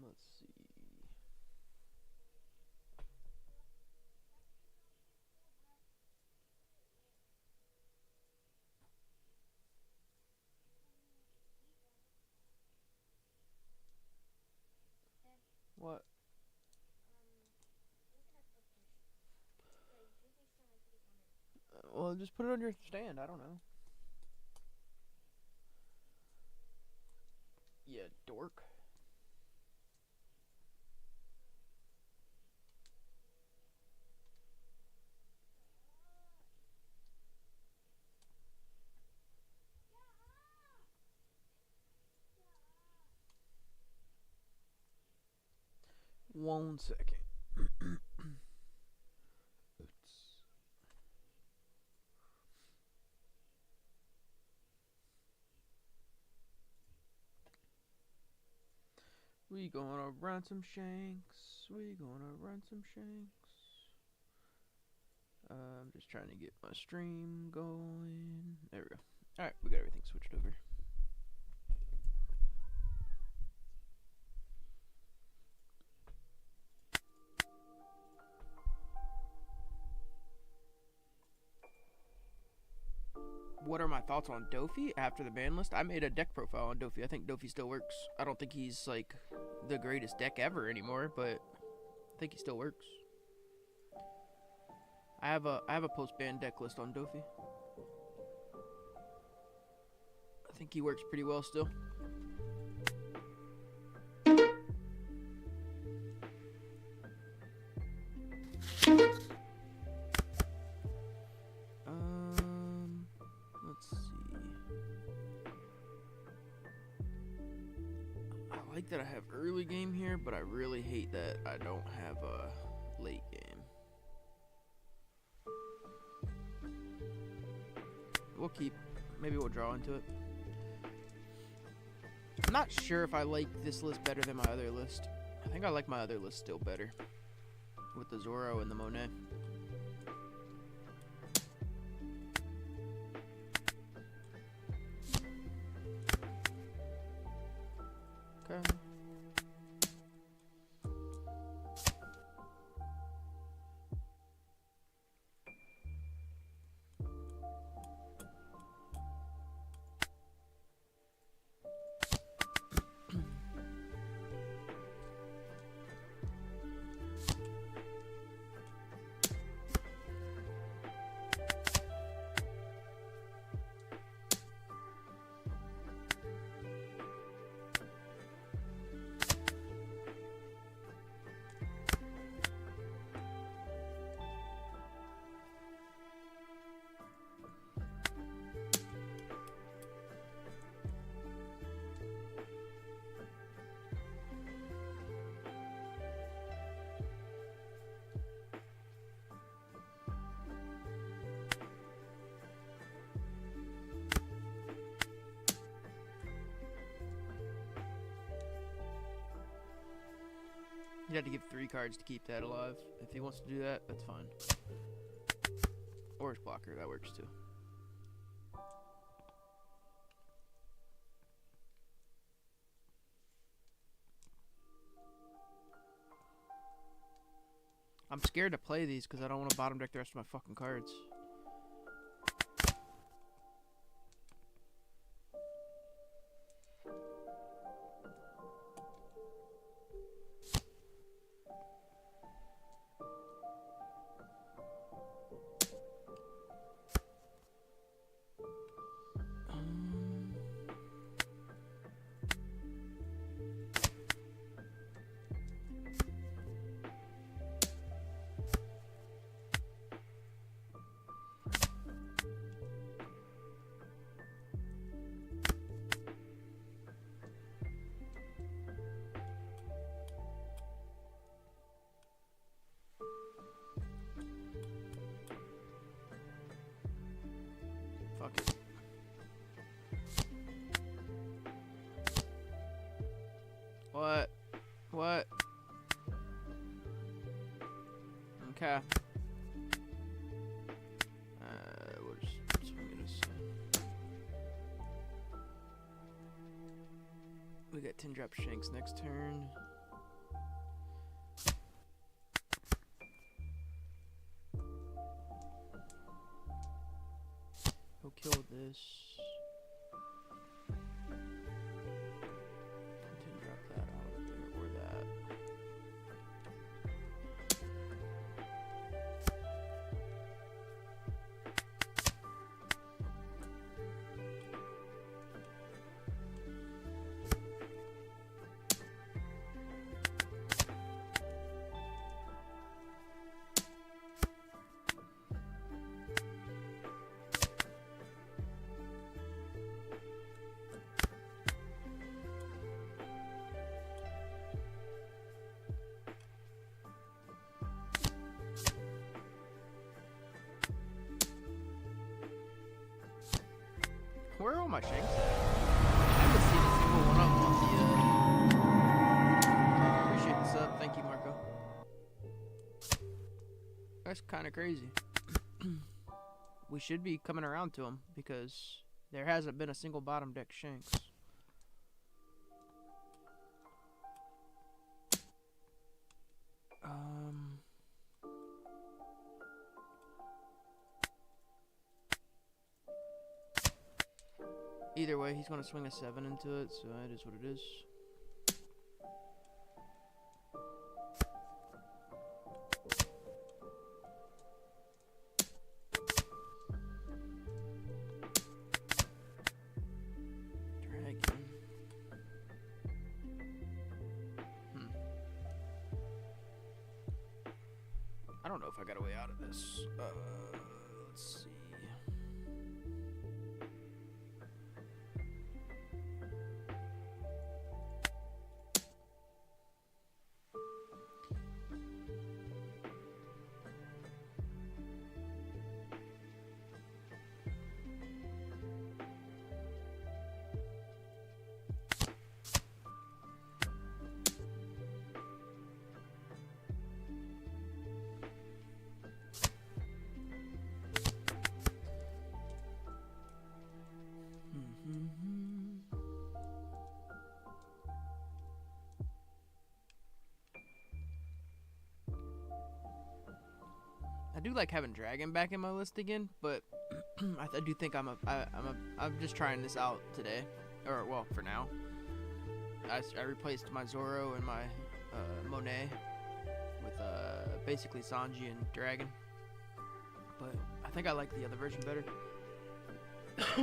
Let's see. What? Well, just put it on your stand. I don't know. Yeah, dork. One second. We gonna run some shanks. We gonna run some shanks. I'm just trying to get my stream going. There we go. Alright, we got everything switched over. What are my thoughts on Dofi after the ban list? I made a deck profile on Dofi. I think Dofi still works. I don't think he's like the greatest deck ever anymore, but I think he still works. I have a post-ban deck list on Dofi. I think he works pretty well still. Let's see. I like that I have early game here, but I really hate that I don't have a late game. We'll keep. Maybe we'll draw into it. I'm not sure if I like this list better than my other list. I think I like my other list still better. With the Zoro and the Monet. Okay. He'd have to give 3 cards to keep that alive. If he wants to do that, that's fine. Or his blocker, that works too. I'm scared to play these because I don't want to bottom deck the rest of my fucking cards. Fuck it. What? What? Okay. We'll just swing it aside. We got 10 drop Shanks next turn. He'll kill this. 10 drop that out of there, or that. Where are all my Shanks at? I haven't seen a single one up on the, appreciate the sub. Thank you, Marco. That's kind of crazy. We should be coming around to them because there hasn't been a single bottom deck Shanks. Either way, he's going to swing a 7 into it, so it is what it is. Dragon. I don't know if I got a way out of this. Let's see. I do like having Dragon back in my list again, but I do think I'm just trying this out today, or well, for now. I replaced my Zoro and my Monet with basically Sanji and Dragon, but I think I like the other version better. I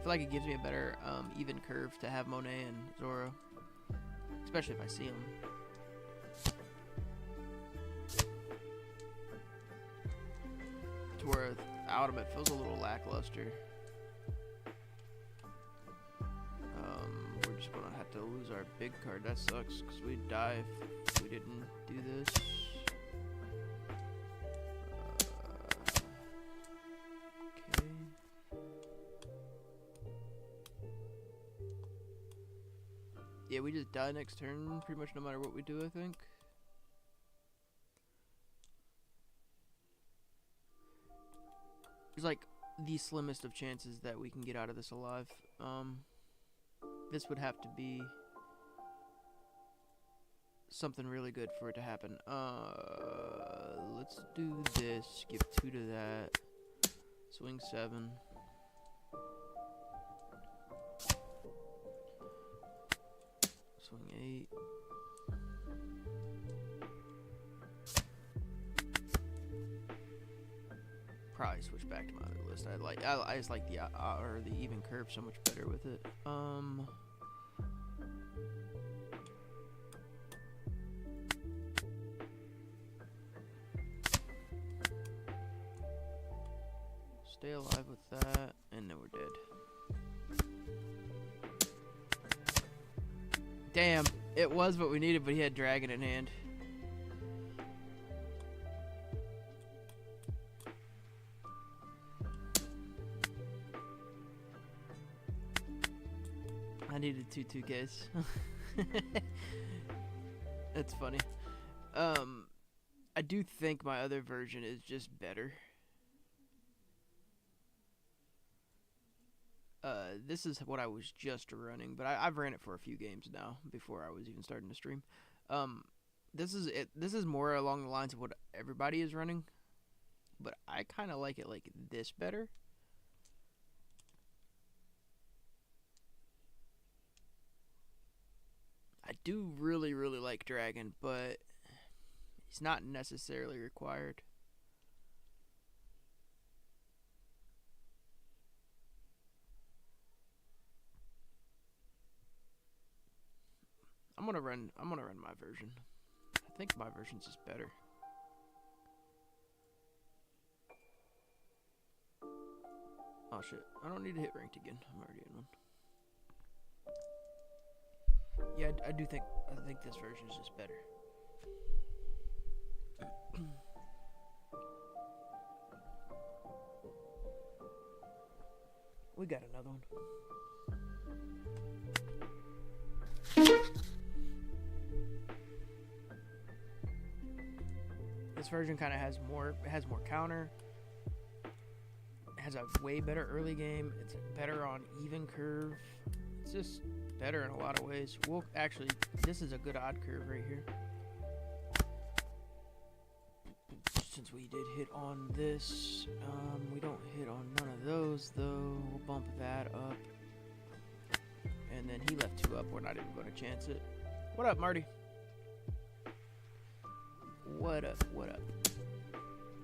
feel like it gives me a better even curve to have Monet and Zoro. Especially if I see them. To where without them it feels a little lackluster. We're just gonna have to lose our big card. That sucks because we'd die if we didn't do this. Okay. Yeah, we just die next turn, pretty much no matter what we do, I think. There's like the slimmest of chances that we can get out of this alive. This would have to be something really good for it to happen. Let's do this. Give 2 to that. Swing 7. Swing 8. Probably switch back to my other list. I just like the or the even curve so much better with it. Stay alive with that, and then we're dead. Damn, it was what we needed, but he had Dragon in hand. I needed 2-2Ks. That's funny. I do think my other version is just better. This is what I was just running, but I've ran it for a few games now before I was even starting to stream. This is it. This is more along the lines of what everybody is running, but I kind of like it like this better. I do really like Dragon, but he's not necessarily required. I'm gonna run my version. I think my version's just better. Oh shit, I don't need to hit ranked again. I'm already in one. Yeah, I think this version is just better. We got another one. This version kind of has more counter. It has a way better early game. It's better on even curve. It's just better in a lot of ways. Well, actually, this is a good odd curve right here. Since we did hit on this, we don't hit on none of those though. We'll bump that up. And then he left 2 up. We're not even going to chance it. What up, Marty? What up? What up?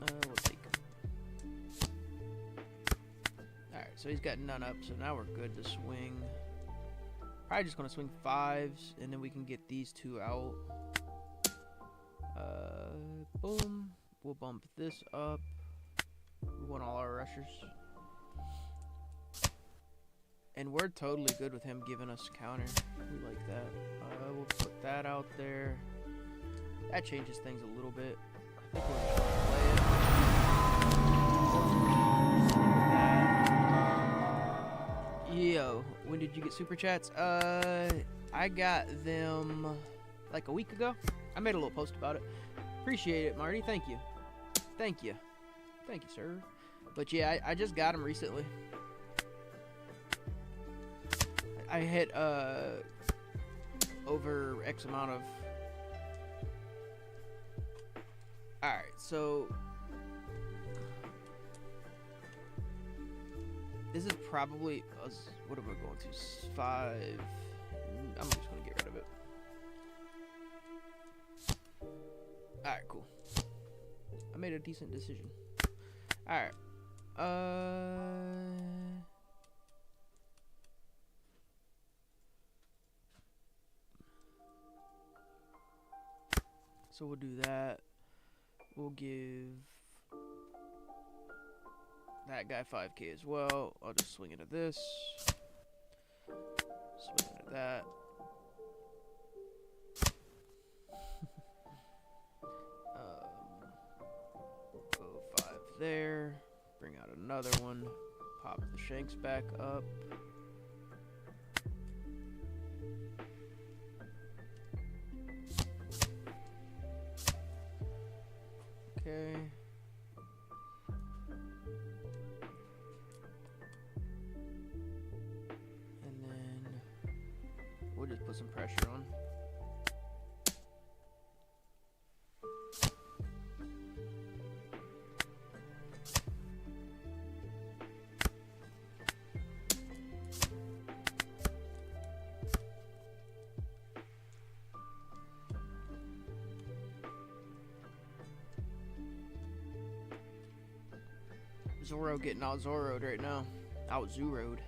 We'll take him. Alright, so he's got none up, so now we're good to swing. Probably just going to swing 5s, and then we can get these 2 out. Boom. We'll bump this up. We want all our rushers. And we're totally good with him giving us counter. We like that. We'll put that out there. That changes things a little bit. I think we're just gonna play it. Yo, when did you get super chats? I got them like a week ago. I made a little post about it. Appreciate it, Marty. Thank you. Thank you. Thank you, sir. But yeah, I just got them recently. I hit over X amount of. Alright, so this is probably what am I going to? 5. I'm just gonna get rid of it. Alright, cool. I made a decent decision. Alright. So we'll do that. We'll give that guy 5k as well. I'll just swing into this. Swing into that. Go 5 there. Bring out another one. Pop the Shanks back up. Okay. And then we'll just put some pressure on. Zoro getting out Zoro'd right now. Out Zoro'd.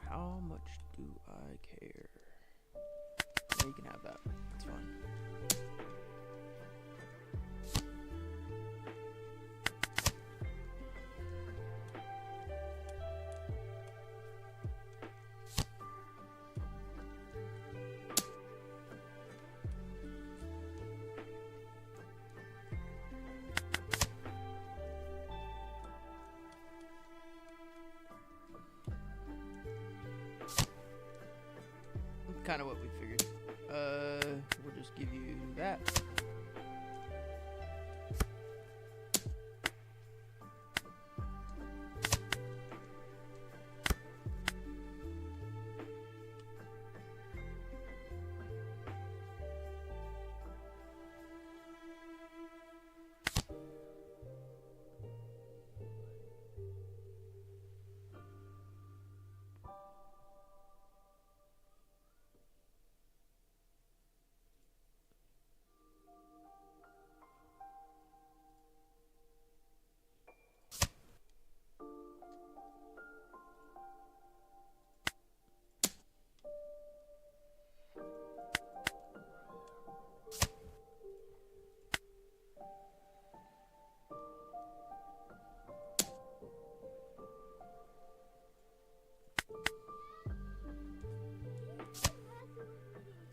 How much do I care? Yeah, you can have that. That's fine. Kind of what we figured. We'll just give you that.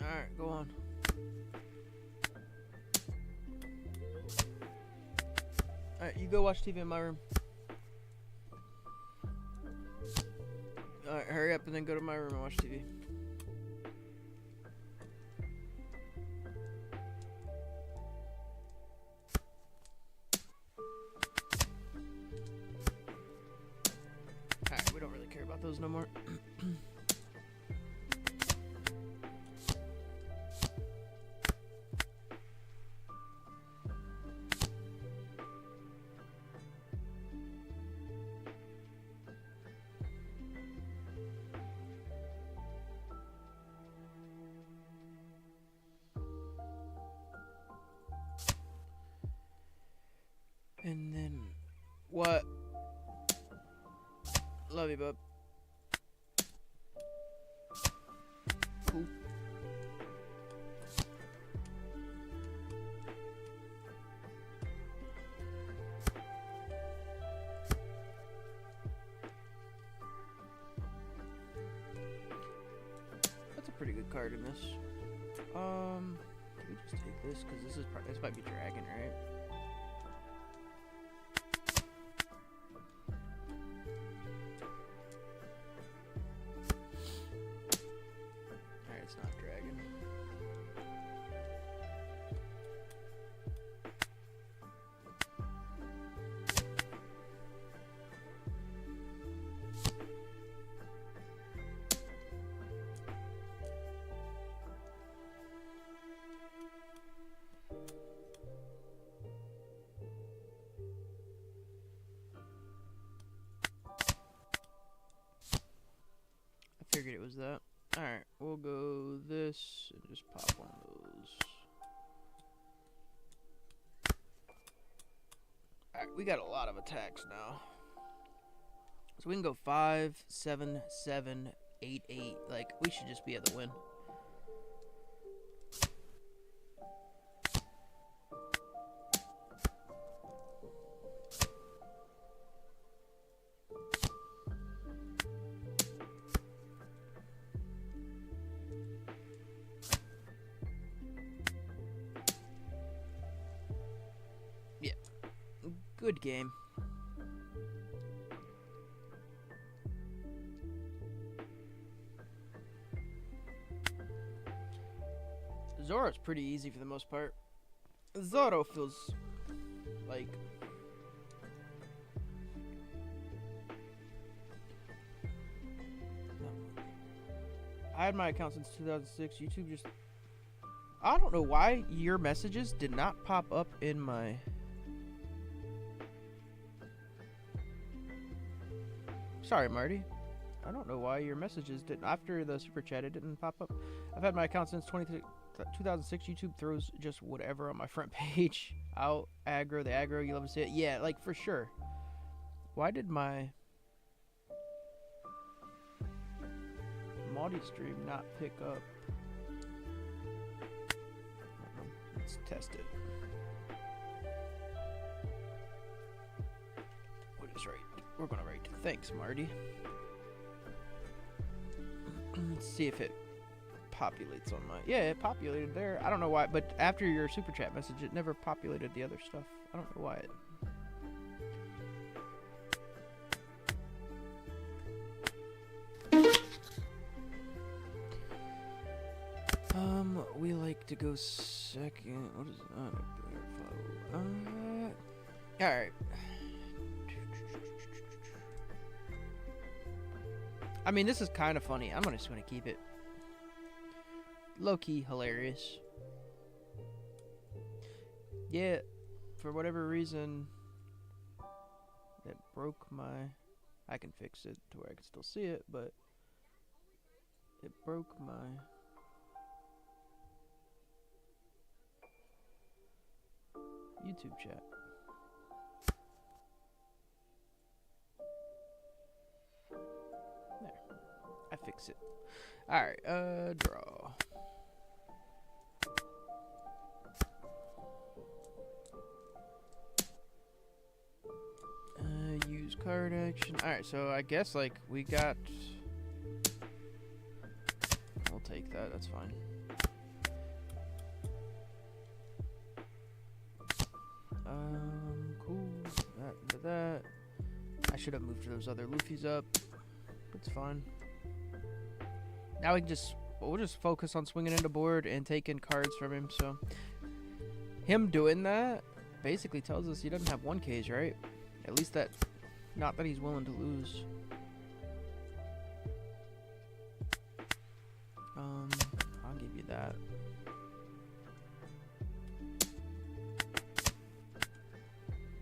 Alright, go on. Alright, you go watch TV in my room. Alright, hurry up and then go to my room and watch TV. Alright, we don't really care about those no more. And then, what? Love you, bub. Cool. That's a pretty good card in this. Can we just take this? Because this might be dragon, right? It's not dragon. I figured it was that. Alright, we'll go this and just pop one of those. Alright, we got a lot of attacks now. So we can go 5, 7, 7, 8, 8. Like, we should just be at the win. Yeah, good game. Zoro's pretty easy for the most part. Zoro feels like I had my account since 2006. YouTube just I don't know why your messages did not pop up in my Sorry, Marty. I don't know why your messages didn't after the super chat it didn't pop up. I've had my account since 2006. YouTube throws just whatever on my front page. Out aggro, the aggro, you love to see it. Yeah, like for sure. Why did my Maudie stream not pick up? Let's test it. What is right? We're gonna write thanks, Marty. Let's see if it populates on my... Yeah, it populated there. I don't know why, but after your super chat message, it never populated the other stuff. I don't know why it... to go second. What is that? Alright. I mean, this is kind of funny. I'm just gonna keep it low-key hilarious. Yeah, for whatever reason, it broke my... I can fix it to where I can still see it, but it broke my... YouTube chat. There. I fix it. Alright, draw. Use card action. Alright, so I guess, like, we got... We'll take that, that's fine. Cool. That into that. I should have moved those other Luffy's up. It's fine. Now we can we'll just focus on swinging into board and taking cards from him. So him doing that basically tells us he doesn't have 1Ks, right? At least that, not that he's willing to lose. I'll give you that.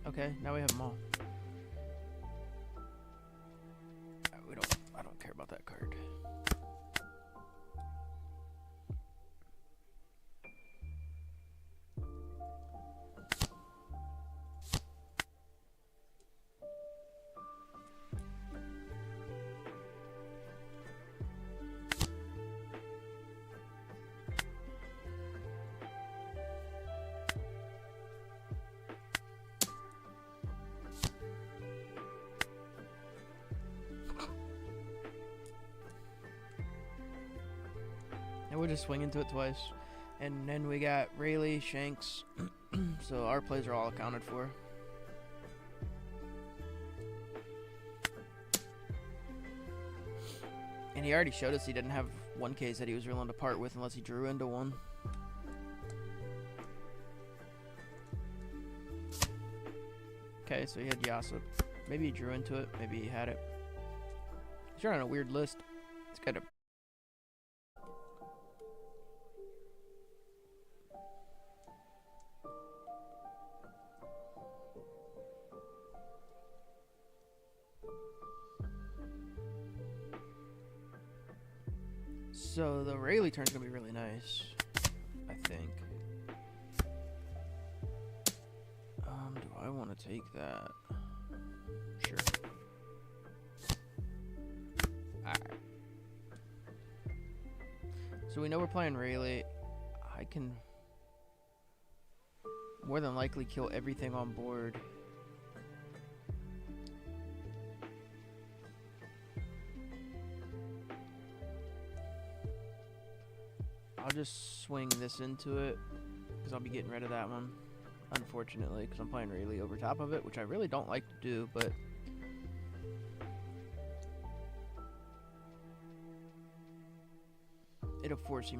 Okay, now we have them all. I don't care about that card. And we'll just swing into it twice. And then we got Rayleigh, Shanks. So our plays are all accounted for. And he already showed us he didn't have 1Ks that he was willing to part with unless he drew into one. Okay, so he had Yasop. Maybe he drew into it. Maybe he had it. He's running a weird list. It's got a... So the Rayleigh turn's gonna be really nice, I think. Do I want to take that? Sure. Alright. So we know we're playing Rayleigh. I can more than likely kill everything on board. I'll just swing this into it, because I'll be getting rid of that one, unfortunately, because I'm playing Rayleigh over top of it, which I really don't like to do, but... It'll force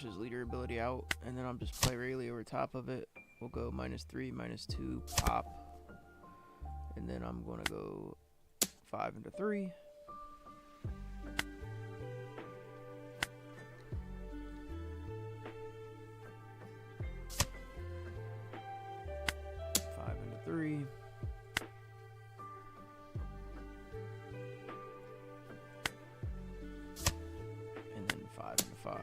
his leader ability out, and then I'll just play Rayleigh over top of it. We'll go -3, -2, pop, and then I'm going to go 5 into 3. 3. And then 5 into 5.